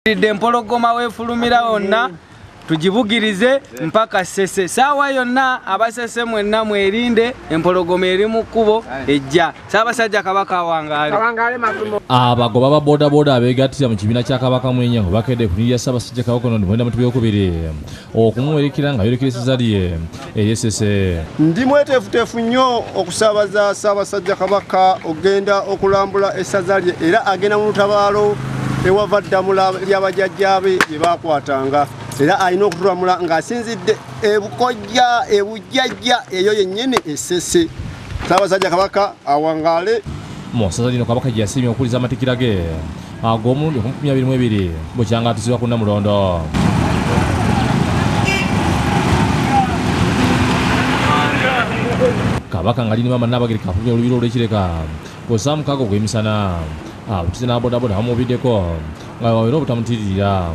Empologoma wefulumira wonna tugibugirize mpaka Ssese. Saawa yonna abasese mwenna mwerinde empologoma eri mu kkubo ejja. Ssabasajja kabaka awangaale. Abagoba ba boda boda abeegattira mu kibiina kya Kabaka Mwenyango bakedde kunirira Ssabasajja kabaka ono mwenda mutubi okubiri okumuwerekera nga yolekereza lye eri Ssese. Ndi mweteefuteefu nnyo okusaabaza Ssabasajja kabaka ogenda okulambula essaza lye era agenda mu lutabaalo ewava ddamula ly'abajjajjaabe bye baakwatanga era alina okutulamula ng'asinzidde ebukojja ebujjajja eyo yennyini Ssese. Ssabasajja kabaka awangaale. Mu ssaza lino kabaka gye yasiimye okuwuliza amatikira ge ag'omulundi 2022 bukyanga atusibwa ku Namulondo. Kabaka nga lina maama Nnabagereka afulumya olubiri olw'ekireka kw'ossa mukaaga ogw'emisana. Abatuuze n'abodaboda bamubiddeko nga bawera obutamutirira.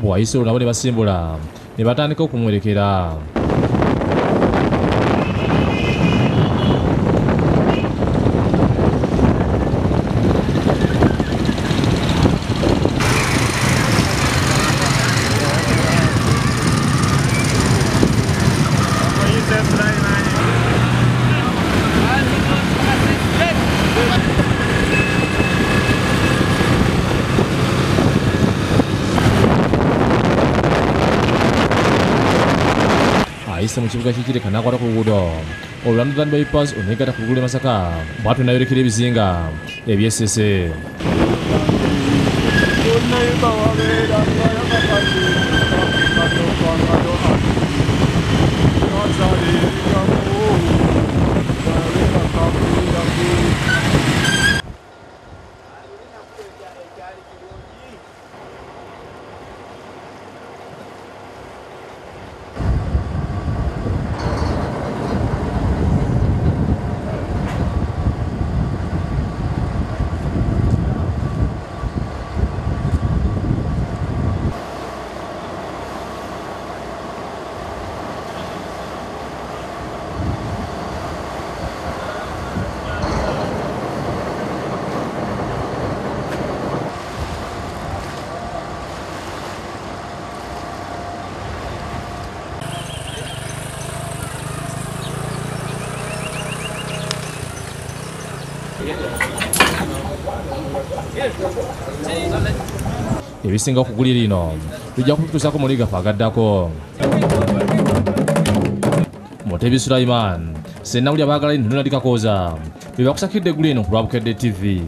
Bw'ayise olwo nabo ne basimbula ne batandika okumwerekera. Ayise mu kibuga ky'ekireka n'akwata ku luguudo olulanda bypass oneegatta ku luguudo e Masaka bw'atyo n'ayorekera ebizinga eby'e Ssese. Ebisinga okugulira lino tujja kututuusako mu ligafa agaddako. Mutebi Sulaiman Sennawulya baagala Ntunula Dikakooza be bakusakidde eggulu eno ku lwa Bukedde TV.